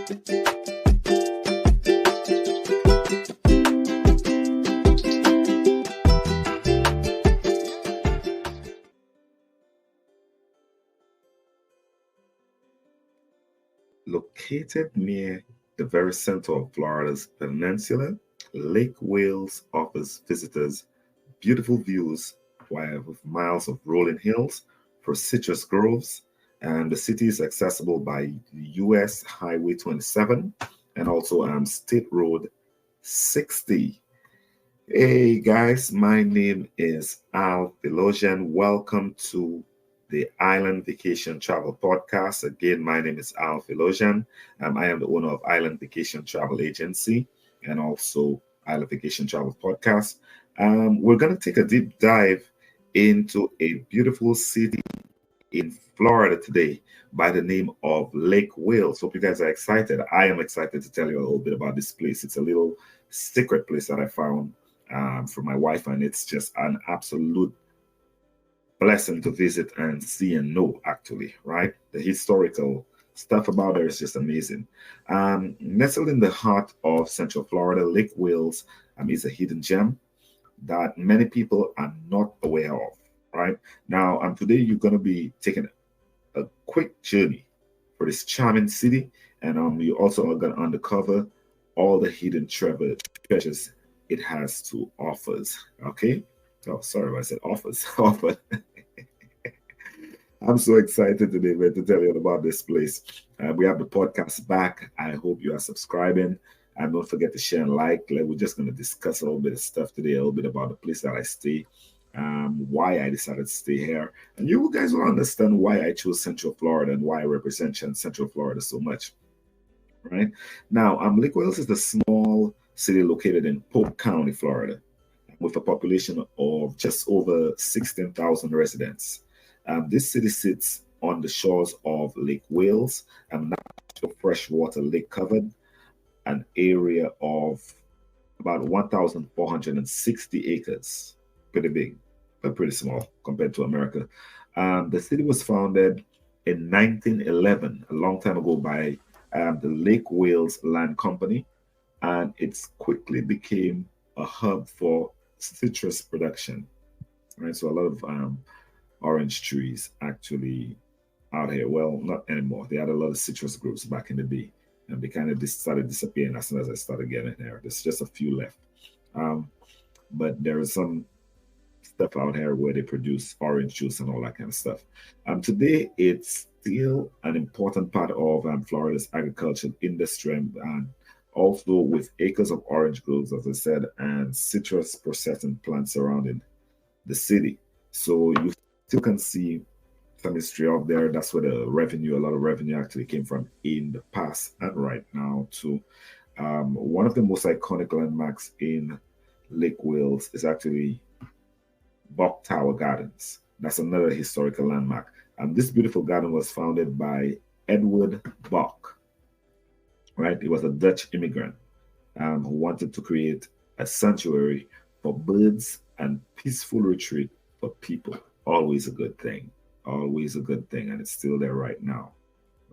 Located near the very center of Florida's peninsula, Lake Wales offers visitors beautiful views with miles of rolling hills, citrus groves, and the city is accessible by US Highway 27 and also State Road 60. Hey guys, my name is Al Philogene. Welcome to the Island Vacation Travel Podcast. Again, my name is Al Philogene. I am the owner of Island Vacation Travel Agency and also Island Vacation Travel Podcast. We're going to take a deep dive into a beautiful city in Florida today by the name of Lake Wales. Hope you guys are excited. I am excited to tell you a little bit about this place. It's a little secret place that I found for my wife, and it's just an absolute blessing to visit and see and know, actually, right? The historical stuff about it is just amazing. Nestled in the heart of Central Florida, Lake Wales is a hidden gem that many people are not aware of, right? Now, today you're going to be taking a quick journey for this charming city, and you also are going to uncover all the hidden treasures it has to offers. Okay. Oh, sorry, I said offers. Offer. I'm so excited today, man, to tell you about this place. We have the podcast back. I hope you are subscribing. And don't forget to share and like. We're just going to discuss a little bit of stuff today, a little bit about the place that I stay, why I decided to stay here. And you guys will understand why I chose Central Florida and why I represent Central Florida so much. Right now, Lake Wales is the small city located in Polk County, Florida, with a population of just over 16,000 residents. This city sits on the shores of Lake Wales, a natural freshwater lake covered an area of about 1,460 acres. Pretty big, but pretty small compared to America. The city was founded in 1911, a long time ago, by the Lake Wales Land Company, and it quickly became a hub for citrus production. Right, so a lot of orange trees actually out here. Well, not anymore. They had a lot of citrus groves back in the day, and they kind of started disappearing as soon as I started getting there. There's just a few left, but there is some stuff out here where they produce orange juice and all that kind of stuff. Today, it's still an important part of Florida's agricultural industry, and also with acres of orange groves, as I said, and citrus processing plants surrounding the city. So you still can see some history out there. That's where a lot of revenue actually came from in the past and right now too. One of the most iconic landmarks in Lake Wales is actually Bok Tower Gardens. That's another historical landmark. This beautiful garden was founded by Edward Bok. Right, he was a Dutch immigrant who wanted to create a sanctuary for birds and peaceful retreat for people. Always a good thing. Always a good thing, and it's still there right now.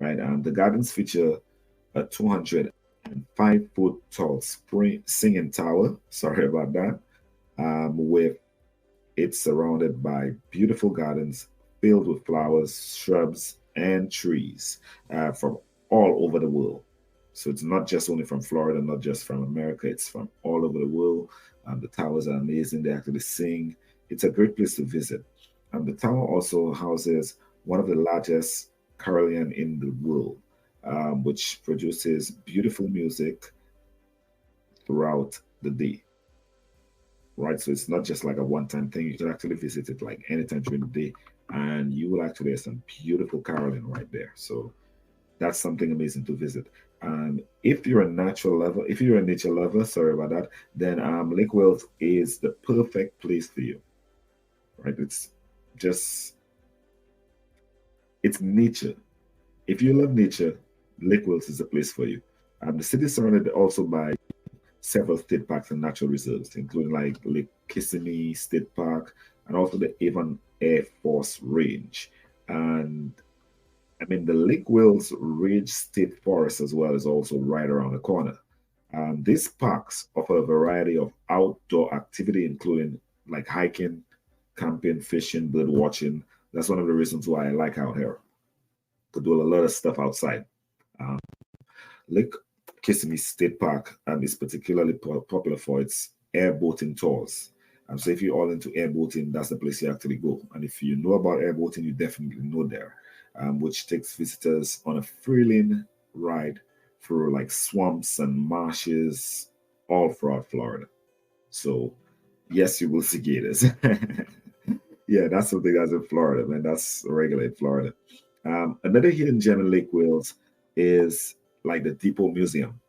Right, the gardens feature a 205-foot tall singing tower. Sorry about that. With it's surrounded by beautiful gardens filled with flowers, shrubs, and trees from all over the world. So it's not just only from Florida, not just from America, it's from all over the world. The towers are amazing. They actually sing. It's a great place to visit. The tower also houses one of the largest carillon in the world, which produces beautiful music throughout the day. Right, so it's not just like a one-time thing. You can actually visit it like anytime during the day, and you will actually have some beautiful caroling right there. So that's something amazing to visit. If you're a nature lover, sorry about that, then Lake Wales is the perfect place for you. Right, it's nature. If you love nature, Lake Wales is the place for you. The city is surrounded also by several state parks and natural reserves, including like Lake Kissimmee State Park and also the Avon Air Force Range. And I mean, the Lake Wales Ridge State Forest as well is also right around the corner. These parks offer a variety of outdoor activity, including like hiking, camping, fishing, bird watching. That's one of the reasons why I like out here. Could do a lot of stuff outside. Um, Lake Kissimmee State Park is particularly popular for its airboating tours. So if you're all into airboating, that's the place you actually go. And if you know about airboating, you definitely know there, which takes visitors on a thrilling ride through like swamps and marshes all throughout Florida. So yes, you will see gators. Yeah, that's something that's in Florida, man. That's regular in Florida. Another hidden gem in Lake Wales is like the Depot Museum.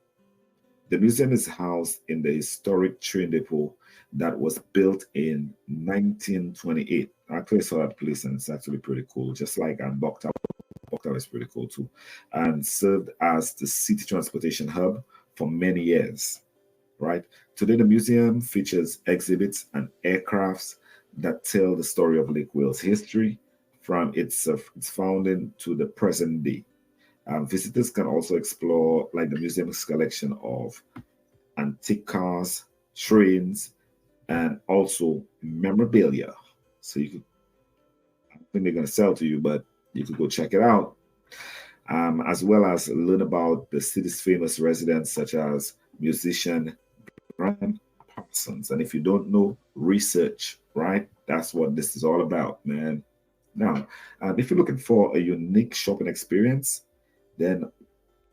The museum is housed in the historic train depot that was built in 1928. I actually saw that place and it's actually pretty cool. Just like Bok Tower. Bok Tower is pretty cool too. And served as the city transportation hub for many years, right? Today, the museum features exhibits and aircrafts that tell the story of Lake Wales history from its founding to the present day. Visitors can also explore like the museum's collection of antique cars, trains, and also memorabilia. So you could, I think they're going to sell to you, but you could go check it out. As well as learn about the city's famous residents, such as musician Graham Parsons. And if you don't know, research, right? That's what this is all about, man. Now, if you're looking for a unique shopping experience, then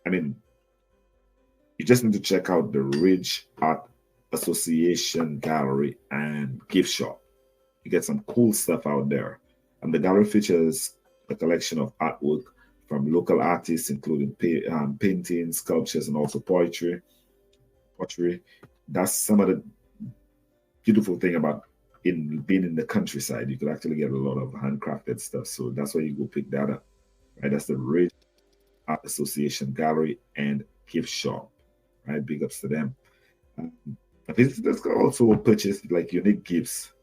I mean, you just need to check out the Ridge Art Association Gallery and Gift Shop. You get some cool stuff out there. And the gallery features a collection of artwork from local artists, including paintings, sculptures, and also poetry. Pottery. That's some of the beautiful thing about in being in the countryside. You could actually get a lot of handcrafted stuff. So that's why you go pick that up. Right? That's the Ridge Art Association Gallery and Gift Shop. Right? Big ups to them. Visitors can also purchase like unique gifts,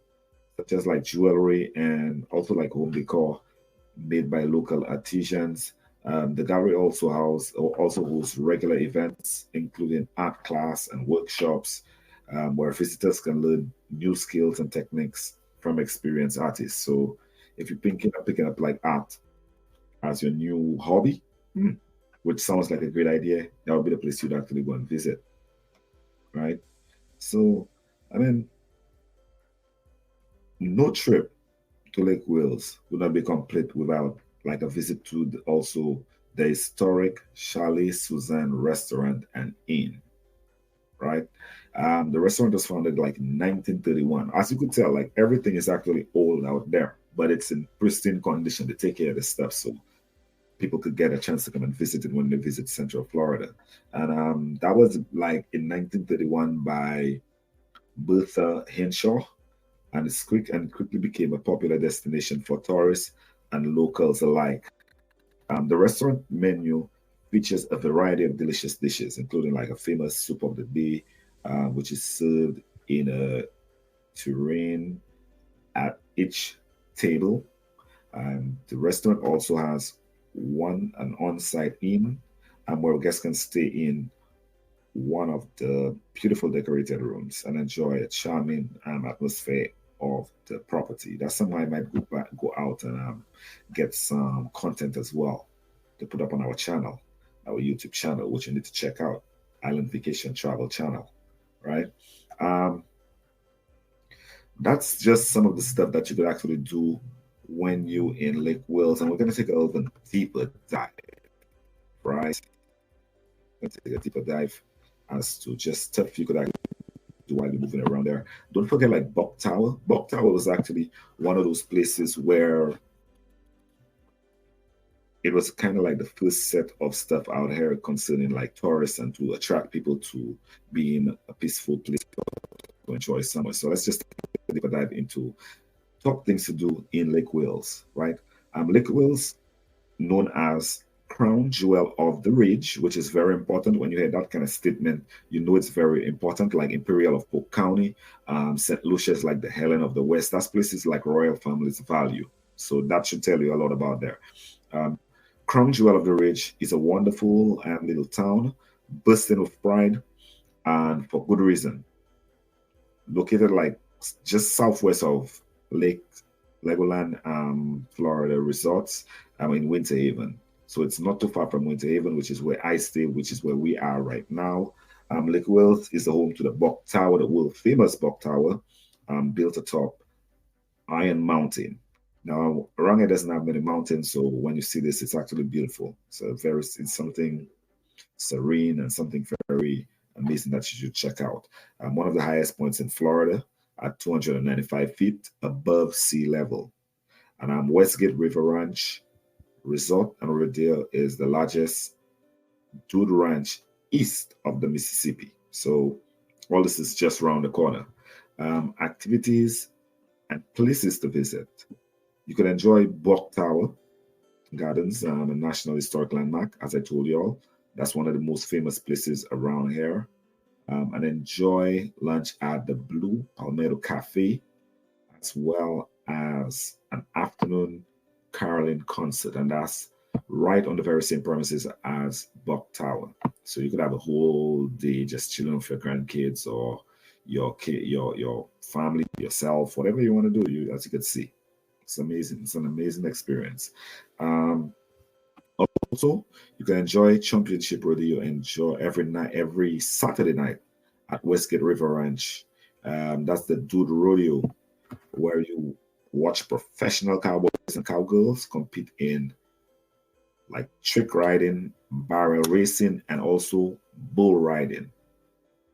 such as like jewelry and also like home decor made by local artisans. The gallery also hosts regular events, including art class and workshops, where visitors can learn new skills and techniques from experienced artists. So, if you're thinking of picking up like art as your new hobby, which sounds like a great idea, that would be the place you'd actually go and visit, right? So, I mean, no trip to Lake Wales would not be complete without like a visit to also the historic Chalet Suzanne restaurant and inn, right? The restaurant was founded like in 1931. As you could tell, like everything is actually old out there, but it's in pristine condition to take care of the stuff. So people could get a chance to come and visit it when they visit Central Florida. And that was like in 1931 by Bertha Henshaw, and quickly became a popular destination for tourists and locals alike. The restaurant menu features a variety of delicious dishes, including like a famous soup of the day, which is served in a tureen at each table. The restaurant also has an on-site inn, where guests can stay in one of the beautiful decorated rooms and enjoy a charming atmosphere of the property. That's somewhere I might go out and get some content as well to put up on our channel, our YouTube channel, which you need to check out, Island Vacation Travel Channel, right? That's just some of the stuff that you could actually do when you're in Lake Wales, and we're going to take a little bit deeper dive, right? We're going to take a deeper dive as to just stuff you could actually do while you're moving around there. Don't forget like Bok Tower. Bok Tower was actually one of those places where it was kind of like the first set of stuff out here concerning like tourists and to attract people to be in a peaceful place to enjoy summer. So let's just take a deeper dive into top things to do in Lake Wales, right? Lake Wales, known as crown jewel of the ridge, which is very important. When you hear that kind of statement, you know it's very important, like Imperial of Polk County, St. Lucia's like the Helen of the West. That's places like royal families value. So that should tell you a lot about there. Crown Jewel of the Ridge is a wonderful little town, bursting with pride, and for good reason. Located like just southwest of Lake Legoland, Florida resorts, in Winter Haven. So it's not too far from Winter Haven, which is where I stay, which is where we are right now. Lake Wales is the home to the Bok Tower, the world famous Bok Tower, built atop Iron Mountain. Now, around here doesn't have many mountains, so when you see this, it's actually beautiful. So it's something serene and something very amazing that you should check out. One of the highest points in Florida at 295 feet above sea level. And Westgate River Ranch Resort and Rodeo is the largest dude ranch east of the Mississippi. So all this is just around the corner. Activities and places to visit. You can enjoy Bok Tower Gardens, a National Historic Landmark, as I told you all. That's one of the most famous places around here. And enjoy lunch at the Blue Palmetto Cafe, as well as an afternoon caroling concert. And that's right on the very same premises as Bok Tower. So you could have a whole day just chilling with your grandkids or your kid, your family, yourself, whatever you want to do. As you can see, it's amazing. It's an amazing experience. Also, you can enjoy Championship Rodeo. Enjoy every Saturday night at Westgate River Ranch. That's the Dude Rodeo, where you watch professional cowboys and cowgirls compete in like trick riding, barrel racing, and also bull riding.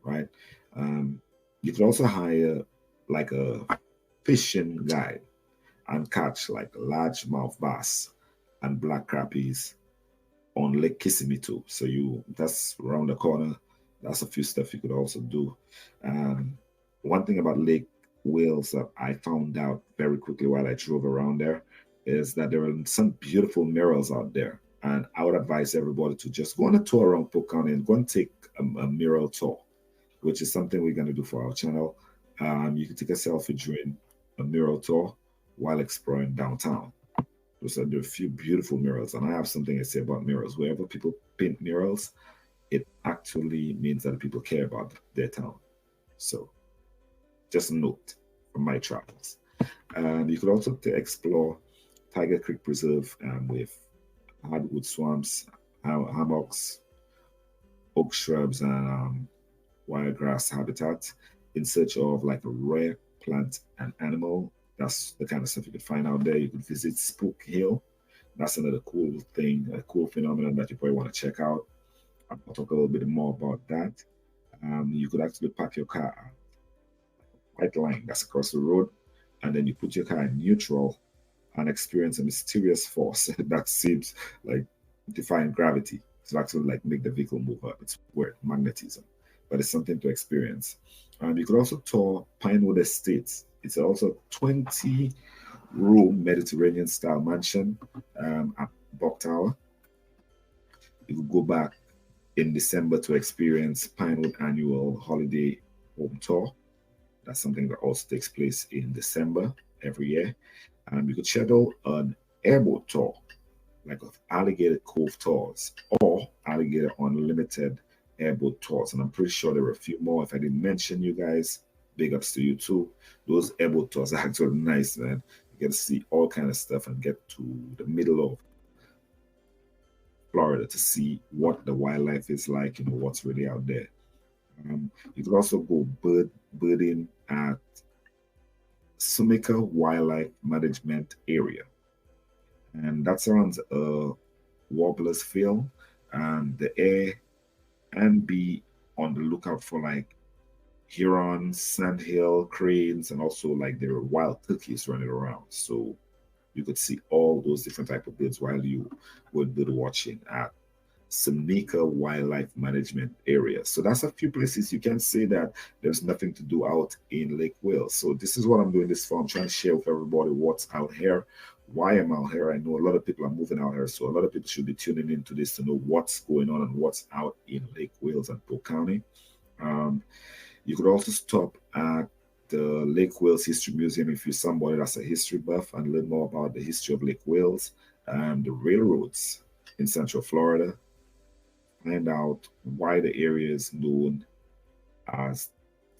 Right? You can also hire like a fishing guide and catch like largemouth bass and black crappies on Lake Kissimmee too. So that's around the corner. That's a few stuff you could also do. One thing about Lake Wales that I found out very quickly while I drove around there is that there are some beautiful murals out there. And I would advise everybody to just go on a tour around Polk County and go and take a mural tour, which is something we're going to do for our channel. You can take a selfie during a mural tour while exploring downtown. There are a few beautiful murals, and I have something to say about murals. Wherever people paint murals, it actually means that people care about their town. So, just a note from my travels. You could also explore Tiger Creek Preserve with hardwood swamps, hammocks, oak shrubs, and wiregrass habitat in search of like a rare plant and animal. That's the kind of stuff you could find out there. You could visit Spook Hill. That's another cool thing, a cool phenomenon that you probably want to check out. I'll talk a little bit more about that. You could actually park your car at White Line, that's across the road, and then you put your car in neutral and experience a mysterious force that seems like defying gravity to actually like make the vehicle move up. It's weird, magnetism, but it's something to experience. You could also tour Pinewood Estates. It's also 20-room Mediterranean style mansion at Bok Tower. You could go back in December to experience Pinewood annual holiday home tour. That's something that also takes place in December every year. You could schedule an airboat tour, like of Alligator Cove tours or Alligator Unlimited airboat tours. And I'm pretty sure there were a few more. If I didn't mention you guys, big ups to you too. Those airboat tours are actually nice, man. You get to see all kind of stuff and get to the middle of Florida to see what the wildlife is like, what's really out there. You could also go birding at Sumica Wildlife Management Area. And that's around Warblers Field, and the air and be on the lookout for like herons, sandhill, cranes, and also like there are wild turkeys running around. So you could see all those different type of birds while you would bird watching at Seneca Wildlife Management Area. So that's a few places you can say that there's nothing to do out in Lake Wales. So this is what I'm doing this for. I'm trying to share with everybody what's out here, why I'm out here. I know a lot of people are moving out here, so a lot of people should be tuning into this to know what's going on and what's out in Lake Wales and Polk County. You could also stop at the Lake Wales History Museum if you're somebody that's a history buff and learn more about the history of Lake Wales and the railroads in Central Florida. Find out why the area is known as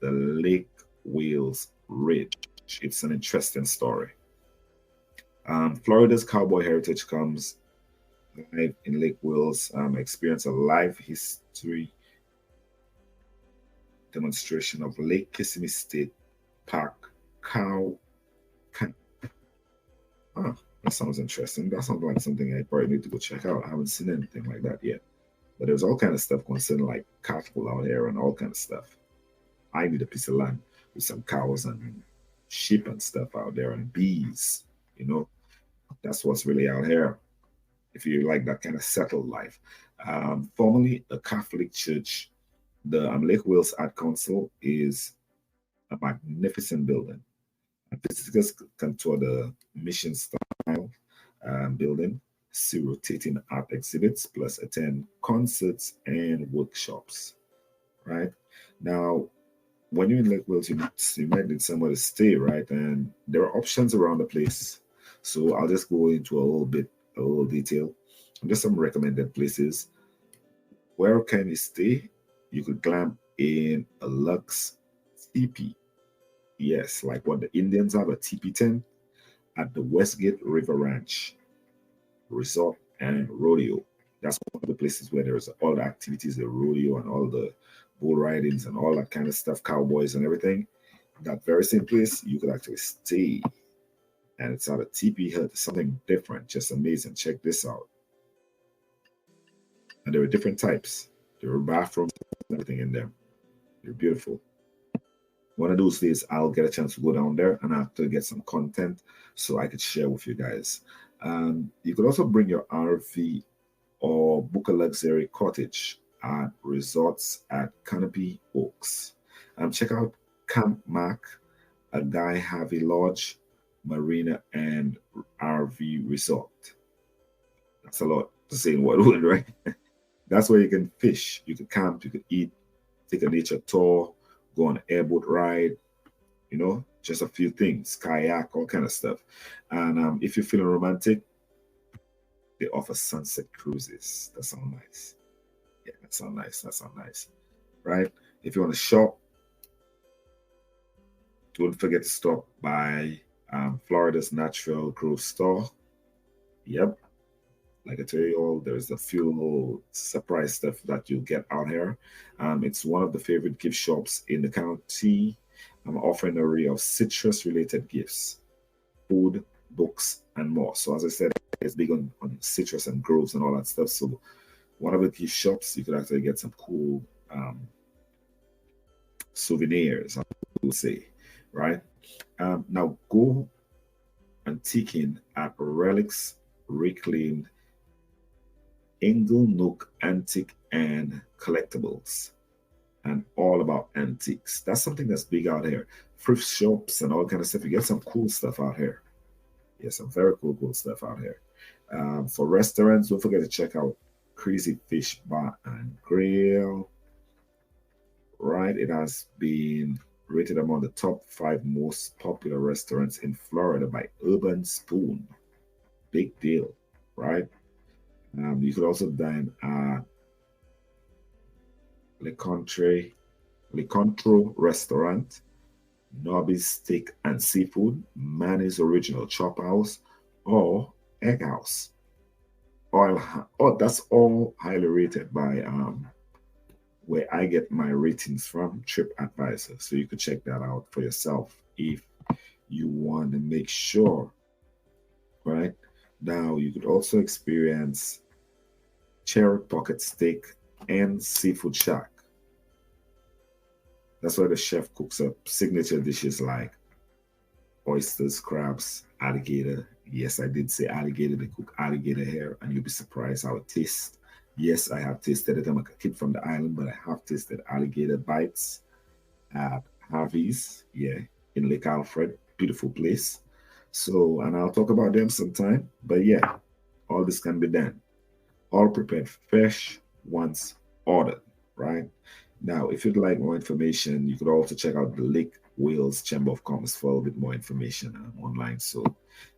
the Lake Wales Ridge. It's an interesting story. Florida's cowboy heritage comes live in Lake Wales. Experience a live history demonstration of Lake Kissimmee State Park cow camp. Ah, that sounds interesting. That sounds like something I probably need to go check out. I haven't seen anything like that yet. But there's all kind of stuff concerning like cattle out here and all kind of stuff. I need a piece of land with some cows and sheep and stuff out there and bees. You know, that's what's really out here. If you like that kind of settled life. Formerly a Catholic church, the Lake Wales Art Council is a magnificent building. Visitors can tour the mission style building, see rotating art exhibits, plus attend concerts and workshops. Right now, when you're in Lake Wales, you might need somewhere to stay, right? And there are options around the place. So I'll just go into a little detail. Just some recommended places. Where can you stay? You could climb in a luxe teepee. Yes, like what the Indians have, a teepee tent at the Westgate River Ranch Resort and Rodeo. That's one of the places where there's all the activities, the rodeo and all the bull ridings and all that kind of stuff, cowboys and everything. That very same place, you could actually stay. And it's at a teepee hut, something different, just amazing. Check this out. And there are different types. There are bathrooms and everything in there. They're beautiful. One of those days, I'll get a chance to go down there and I have to get some content so I could share with you guys. You could also bring your RV or book a luxury cottage at resorts at Canopy Oaks. Check out Camp Mac, a Guy Harvey Lodge, Marina, and RV Resort. That's a lot to say in one word, right? That's where you can fish, you can camp, you can eat, take a nature tour, go on an airboat ride, you know, just a few things, kayak, all kind of stuff. And if you're feeling romantic, they offer sunset cruises. That sounds nice. Yeah, that sounds nice. That sounds nice. Right? If you want to shop, don't forget to stop by Florida's Natural Grove Store. Yep. Like I tell you all, there's a few surprise stuff that you get out here. It's one of the favorite gift shops in the county. I'm offering an array of citrus-related gifts, food, books, and more. So as I said, it's big on citrus and groves and all that stuff. So one of the gift shops, you could actually get some cool souvenirs, I would say, right? Now go antiquing at Relics Reclaimed Ingle Nook Antique and Collectibles, and all about antiques. That's something that's big out here. Thrift shops and all kind of stuff. You get some cool stuff out here. Yeah, some very cool stuff out here. For restaurants, don't forget to check out Crazy Fish Bar and Grill. Right, it has been rated among the top 5 most popular restaurants in Florida by Urban Spoon. Big deal, right? You could also dine at Le Contro Restaurant, Nobby's Steak and Seafood, Manny's Original Chop House, or Egg House. That's all highly rated by where I get my ratings from, TripAdvisor. So you could check that out for yourself if you want to make sure, right? Now, you could also experience Cherry Pocket Steak and Seafood Shack. That's where the chef cooks up signature dishes like oysters, crabs, alligator. Yes, I did say alligator. They cook alligator here, and you'll be surprised how it tastes. Yes, I have tasted it. I'm a kid from the island, but I have tasted alligator bites at Harvey's, yeah, in Lake Alfred. Beautiful place. So, and I'll talk about them sometime. But yeah, all this can be done. All prepared fresh once ordered, right? Now, if you'd like more information, you could also check out the Lake Wales Chamber of Commerce for a little bit more information online. So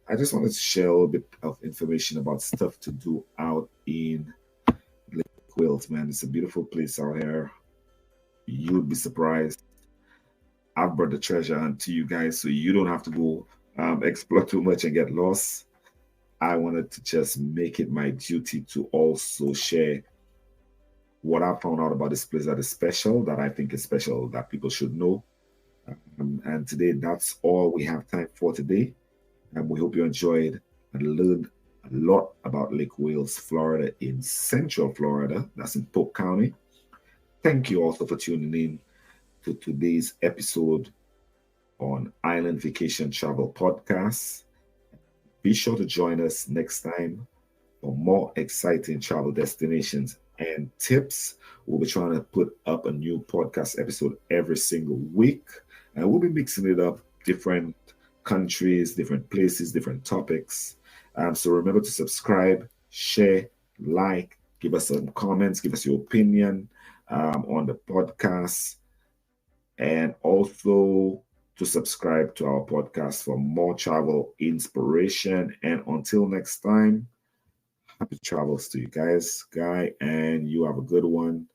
I just wanted to share a little bit of information about stuff to do out in Lake Wales, man. It's a beautiful place out here. You'd be surprised. I've brought the treasure hunt to you guys so you don't have to go explore too much and get lost. I wanted to just make it my duty to also share what I found out about this place that is special, that I think is special, that people should know. And today, that's all we have time for today. And we hope you enjoyed and learned a lot about Lake Wales, Florida, in Central Florida. That's in Polk County. Thank you also for tuning in to today's episode on Island Vacation Travel Podcast. Be sure to join us next time for more exciting travel destinations and tips. We'll be trying to put up a new podcast episode every single week, and we'll be mixing it up, different countries, different places, different topics. So remember to subscribe, share, like, give us some comments, give us your opinion on the podcast, and also to subscribe to our podcast for more travel inspiration. And until next time, happy travels to you guys, Guy, and you have a good one.